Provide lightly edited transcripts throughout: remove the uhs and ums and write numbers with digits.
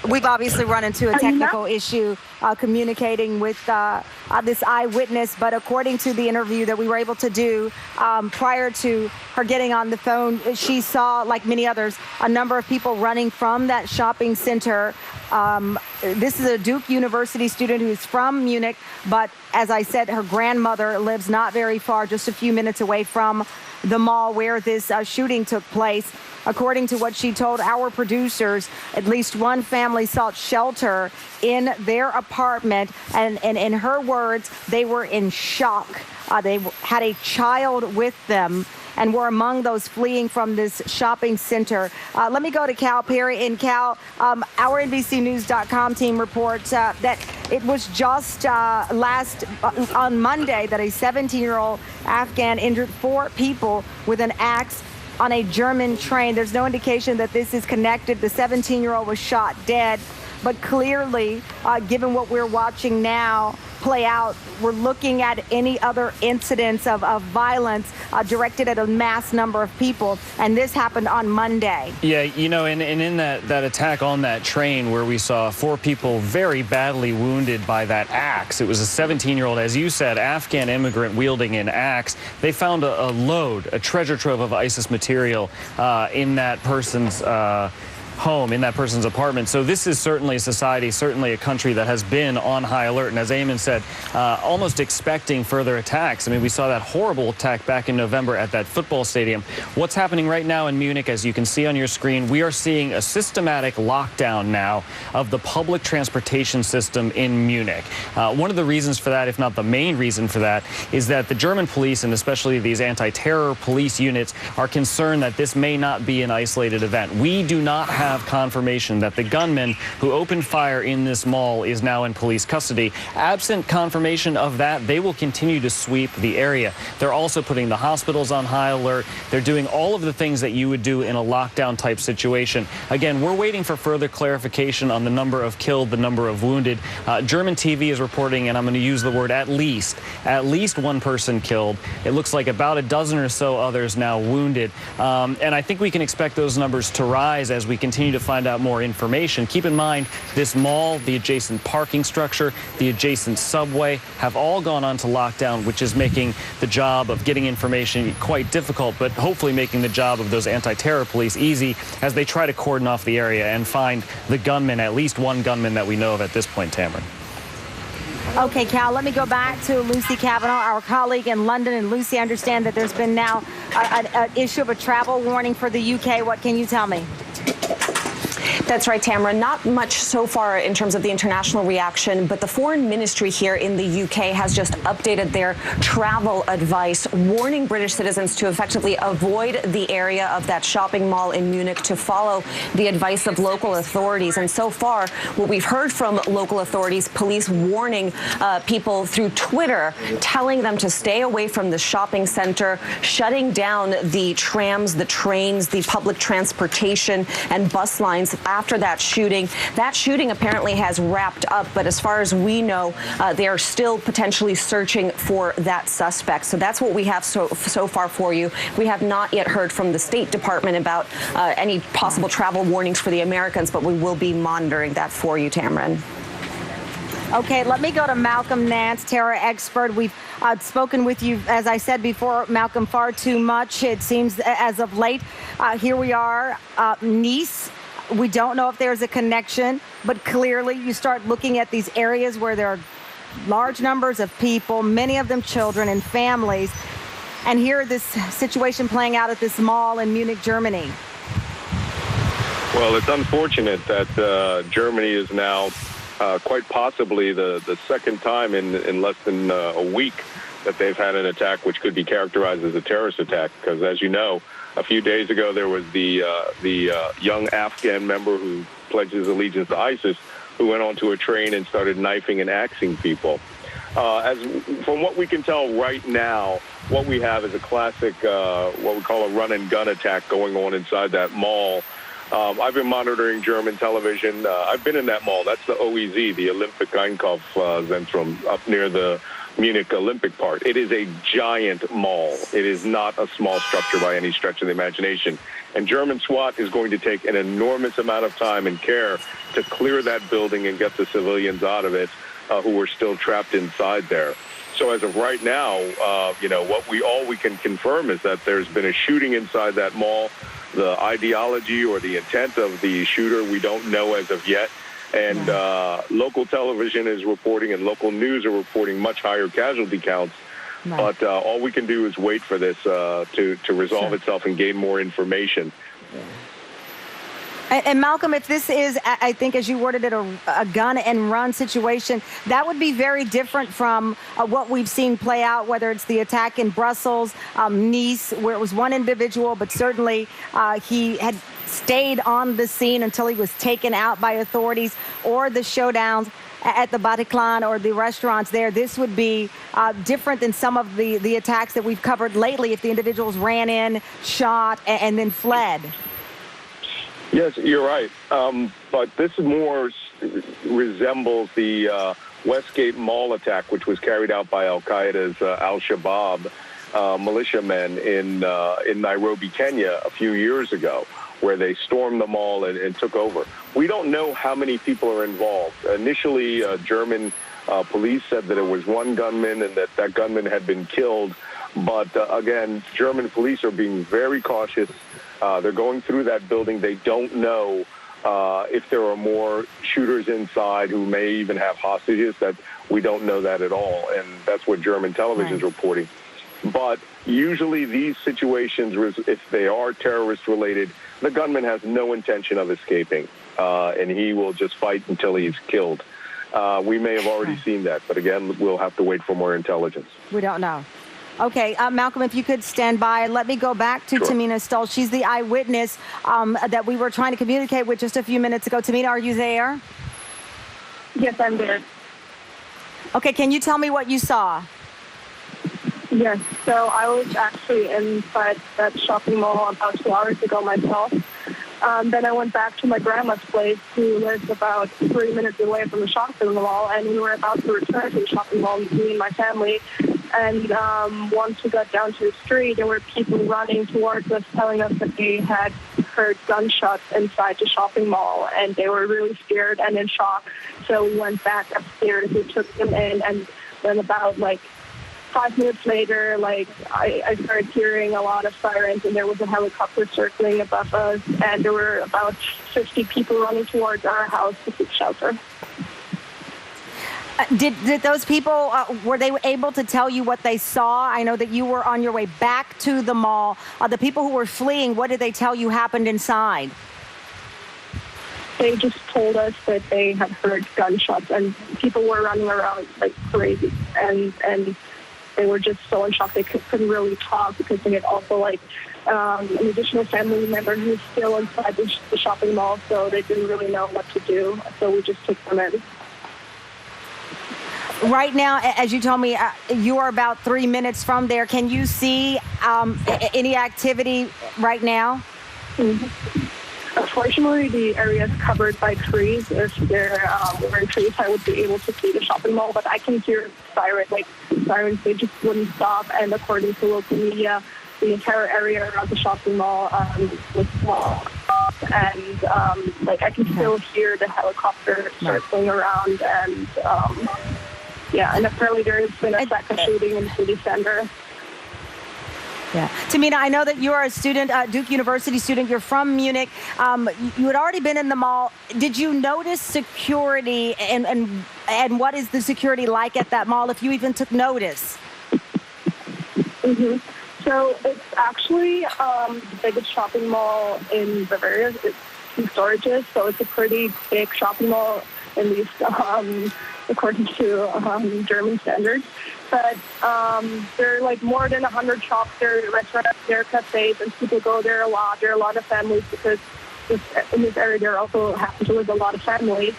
We've obviously run into a technical issue communicating with this eyewitness, but according to the interview that we were able to do prior to her getting on the phone, she saw, like many others, a number of people running from that shopping center. This is a Duke University student who's from Munich, but as I said, her grandmother lives not very far, just a few minutes away from the mall where this shooting took place. According to what she told our producers, at least one family sought shelter in their apartment. And in her words, they were in shock. They had a child with them and were among those fleeing from this shopping center. Let me go to Cal Perry. And Cal, our NBCNews.com team reports that it was just on Monday that a 17-year-old Afghan injured 4 people with an axe on a German train. There's no indication that this is connected. The 17-year-old was shot dead. But clearly, given what we're watching now play out, we're looking at any other incidents of violence directed at a mass number of people. And this happened on Monday. Yeah, you know, and in that attack on that train where we saw 4 people very badly wounded by that axe, it was a 17-year-old, as you said, Afghan immigrant wielding an axe. They found a treasure trove of ISIS material in that person's home, in that person's apartment. So this is certainly a society, certainly a country that has been on high alert. And as Eamon said, almost expecting further attacks. I mean, we saw that horrible attack back in November at that football stadium. What's happening right now in Munich, as you can see on your screen, we are seeing a systematic lockdown now of the public transportation system in Munich. One of the reasons for that, if not the main reason for that, is that the German police, and especially these anti-terror police units, are concerned that this may not be an isolated event. We do not have confirmation that the gunman who opened fire in this mall is now in police custody. Absent confirmation of that, they will continue to sweep the area. They're also putting the hospitals on high alert. They're doing all of the things that you would do in a lockdown type situation. Again, we're waiting for further clarification on the number of killed, the number of wounded. German TV is reporting, and I'm going to use the word at least 1 person killed. It looks like about a dozen or so others now wounded. And I think we can expect those numbers to rise as we continue to find out more information. Keep in mind, this mall, the adjacent parking structure, the adjacent subway have all gone onto lockdown, which is making the job of getting information quite difficult, but hopefully making the job of those anti-terror police easy as they try to cordon off the area and find the gunman, at least one gunman that we know of at this point, Tamron. Okay, Cal, let me go back to Lucy Cavanaugh, our colleague in London. And Lucy, I understand that there's been now an issue of a travel warning for the UK. What can you tell me? That's right, Tamara. Not much so far in terms of the international reaction, but the foreign ministry here in the UK has just updated their travel advice, warning British citizens to effectively avoid the area of that shopping mall in Munich, to follow the advice of local authorities. And so far, what we've heard from local authorities, police warning people through Twitter, telling them to stay away from the shopping center, shutting down the trams, the trains, the public transportation and bus lines after that shooting. That shooting apparently has wrapped up, but as far as we know, they are still potentially searching for that suspect. So that's what we have so far for you. We have not yet heard from the State Department about any possible travel warnings for the Americans, but we will be monitoring that for you, Tamron. Okay, let me go to Malcolm Nance, terror expert. We've spoken with you, as I said before, Malcolm, far too much. It seems as of late, here we are, Nice. We don't know if there's a connection, but clearly you start looking at these areas where there are large numbers of people, many of them children and families. And here this situation playing out at this mall in Munich, Germany. Well, it's unfortunate that Germany is now quite possibly the second time in less than a week that they've had an attack which could be characterized as a terrorist attack. Because as you know, a few days ago there was the young Afghan member who pledged his allegiance to ISIS, who went onto a train and started knifing and axing people. From what we can tell right now, what we have is a classic, what we call a run-and-gun attack going on inside that mall. I've been monitoring German television. I've been in that mall. That's the OEZ, the Olympic Einkaufszentrum, up near the Munich Olympic Park. It is a giant mall. It is not a small structure by any stretch of the imagination. And German SWAT is going to take an enormous amount of time and care to clear that building and get the civilians out of it who are still trapped inside there. So as of right now, all we can confirm is that there's been a shooting inside that mall. The ideology or the intent of the shooter, we don't know as of yet. And local television is reporting and local news are reporting much higher casualty counts. Right. But all we can do is wait for this to resolve itself and gain more information. Yeah. And Malcolm, if this is, I think, as you worded it, a gun and run situation, that would be very different from what we've seen play out, whether it's the attack in Brussels, Nice, where it was one individual, but certainly he had stayed on the scene until he was taken out by authorities, or the showdowns at the Bataclan or the restaurants there. This would be different than some of the attacks that we've covered lately if the individuals ran in, shot, and then fled. Yes, you're right. But this more resembles the Westgate Mall attack, which was carried out by Al-Qaeda's Al-Shabaab militiamen in Nairobi, Kenya, a few years ago, where they stormed the mall and took over. We don't know how many people are involved. Initially, German police said that it was one gunman and that gunman had been killed. But again, German police are being very cautious. They're going through that building. They don't know if there are more shooters inside who may even have hostages. That we don't know that at all, and that's what German television is reporting. But usually these situations, if they are terrorist-related, the gunman has no intention of escaping, and he will just fight until he's killed. We may have already seen that, but again, we'll have to wait for more intelligence. We don't know. Okay, Malcolm, if you could stand by, let me go back to Tamina Stoll. She's the eyewitness that we were trying to communicate with just a few minutes ago. Tamina, are you there? Yes, I'm there. Okay, can you tell me what you saw? Yes, so I was actually inside that shopping mall about 2 hours ago myself. Then I went back to my grandma's place, who lives about 3 minutes away from the shopping mall, and we were about to return to the shopping mall, me and my family. And once we got down to the street, there were people running towards us, telling us that they had heard gunshots inside the shopping mall, and they were really scared and in shock. So we went back upstairs, we took them in, and then about 5 minutes later, I started hearing a lot of sirens, and there was a helicopter circling above us, and there were about 50 people running towards our house to seek shelter. Did those people, were they able to tell you what they saw? I know that you were on your way back to the mall. The people who were fleeing, what did they tell you happened inside? They just told us that they had heard gunshots, and people were running around like crazy, and they were just so in shock they couldn't really talk, because they had also an additional family member who's still inside the shopping mall, so they didn't really know what to do. So we just took them in. Right now, as you told me, you are about 3 minutes from there. Can you see any activity right now? Mm-hmm. Unfortunately, the area is covered by trees. If there were trees, I would be able to see the shopping mall, but I can hear sirens. They just wouldn't stop. And according to local media, the entire area around the shopping mall was blocked. And I can still hear the helicopter circling around, and and apparently there has been a second shooting in the city center. Yeah. Tamina, I know that you are a student, Duke University student. You're from Munich. You had already been in the mall. Did you notice security, and what is the security like at that mall, if you even took notice? Mm-hmm. So it's actually the biggest shopping mall in Bavaria. It's 2 storages, so it's a pretty big shopping mall, at least according to German standards. But there are more than 100 shops. There are restaurants, there are cafes, and people go there a lot. There are a lot of families, because in this area there also happen to live a lot of families.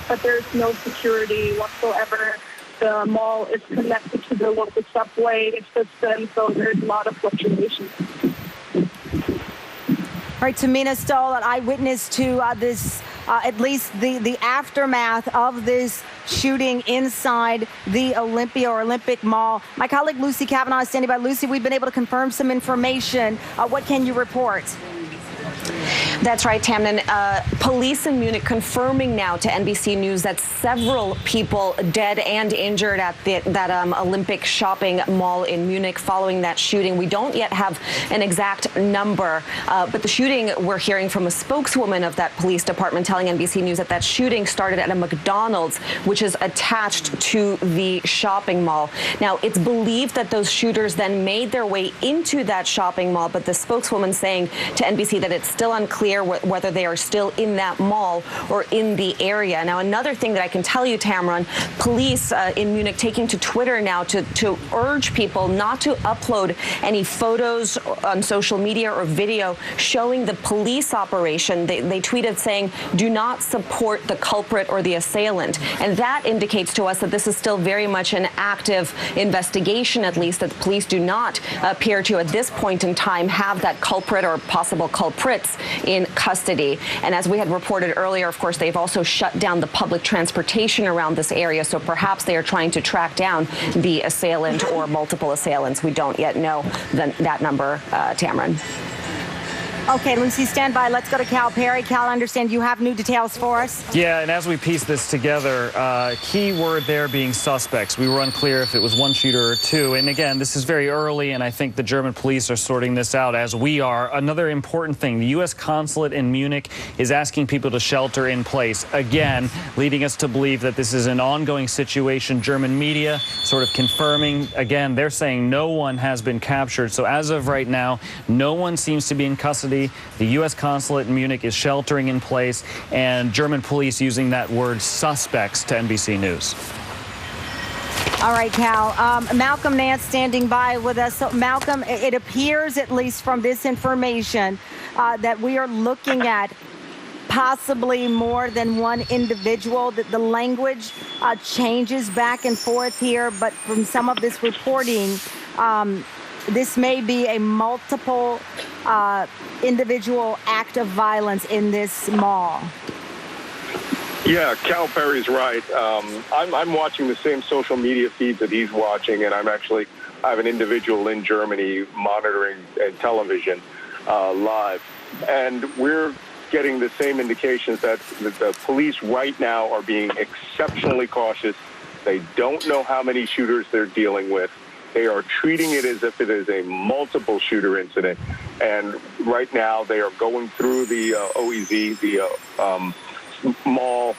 But there's no security whatsoever. The mall is connected to the local subway system, so there's a lot of fluctuations. All right, Tamina Stoll, an eyewitness to this at least the aftermath of this shooting inside the Olympia or Olympic Mall. My colleague Lucy Kavanaugh is standing by. Lucy, we've been able to confirm some information. What can you report? That's right, Tamden. Police in Munich confirming now to NBC News that several people dead and injured at that Olympic shopping mall in Munich following that shooting. We don't yet have an exact number, but the shooting, we're hearing from a spokeswoman of that police department telling NBC News that shooting started at a McDonald's, which is attached to the shopping mall. Now, it's believed that those shooters then made their way into that shopping mall, but the spokeswoman saying to NBC that it's still unclear whether they are still in that mall or in the area. Now, another thing that I can tell you, Tamron, police in Munich taking to Twitter now to urge people not to upload any photos on social media or video showing the police operation. They tweeted saying, do not support the culprit or the assailant. And that indicates to us that this is still very much an active investigation, at least, that the police do not appear to, at this point in time, have that culprit or possible culprits in custody. And as we had reported earlier, of course, they've also shut down the public transportation around this area. So perhaps they are trying to track down the assailant or multiple assailants. We don't yet know that number, Tamron. Okay, Lucy, stand by. Let's go to Cal Perry. Cal, I understand you have new details for us. Yeah, and as we piece this together, key word there being suspects. We were unclear if it was one shooter or two. And again, this is very early, and I think the German police are sorting this out as we are. Another important thing, the U.S. consulate in Munich is asking people to shelter in place. Again, leading us to believe that this is an ongoing situation. German media sort of confirming, again, they're saying no one has been captured. So as of right now, no one seems to be in custody. The U.S. consulate in Munich is sheltering in place, and German police using that word suspects to NBC News. All right, Cal. Malcolm Nance standing by with us. So, Malcolm, it appears, at least from this information, that we are looking at possibly more than one individual. That the language changes back and forth here, but from some of this reporting, this may be a multiple individual act of violence in this mall. Yeah, Cal Perry's right. I'm watching the same social media feeds that he's watching, and I have an individual in Germany monitoring television live, and we're getting the same indications that the police right now are being exceptionally cautious. They don't know how many shooters they're dealing with. They are treating it as if it is a multiple shooter incident. And right now they are going through the OEZ, the mall,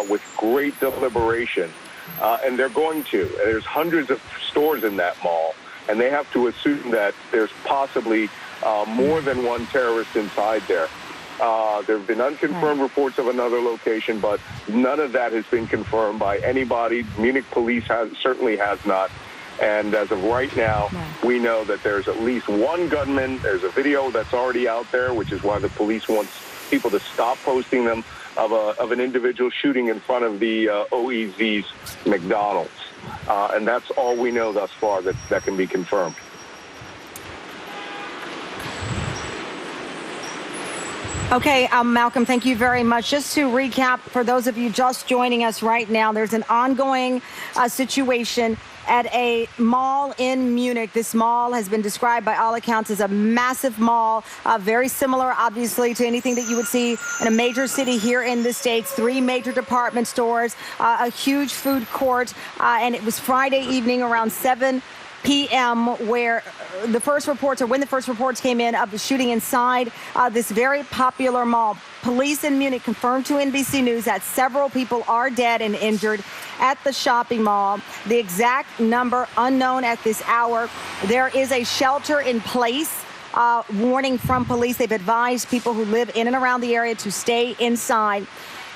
with great deliberation. And they're going to. There's hundreds of stores in that mall. And they have to assume that there's possibly more than one terrorist inside there. There have been unconfirmed reports of another location, but none of that has been confirmed by anybody. Munich police certainly has not. And as of right now, we know that there's at least one gunman. There's a video that's already out there, which is why the police wants people to stop posting them, of an individual shooting in front of the OEZ's McDonald's. And that's all we know thus far that can be confirmed. Okay, Malcolm, thank you very much. Just to recap, for those of you just joining us right now, there's an ongoing situation at a mall in Munich. This mall has been described by all accounts as a massive mall, very similar, obviously, to anything that you would see in a major city here in the States. 3 major department stores, a huge food court, and it was Friday evening around 7 p.m. where when the first reports came in of the shooting inside this very popular mall. Police in Munich confirmed to NBC News that several people are dead and injured at the shopping mall. The exact number unknown at this hour. There is a shelter in place. Warning from police. They've advised people who live in and around the area to stay inside.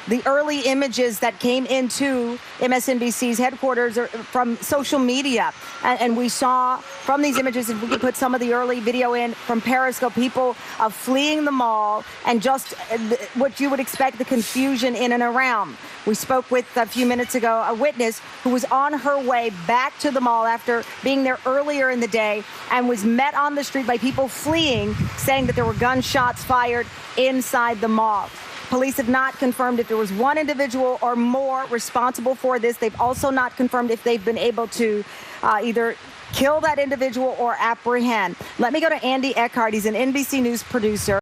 The early images that came into MSNBC's headquarters are from social media. And we saw from these images, if we could put some of the early video in from Periscope, people fleeing the mall and just what you would expect, the confusion in and around. We spoke with, a few minutes ago, a witness who was on her way back to the mall after being there earlier in the day and was met on the street by people fleeing, saying that there were gunshots fired inside the mall. Police have not confirmed if there was one individual or more responsible for this. They've also not confirmed if they've been able to either kill that individual or apprehend. Let me go to Andy Eckhart. He's an NBC News producer.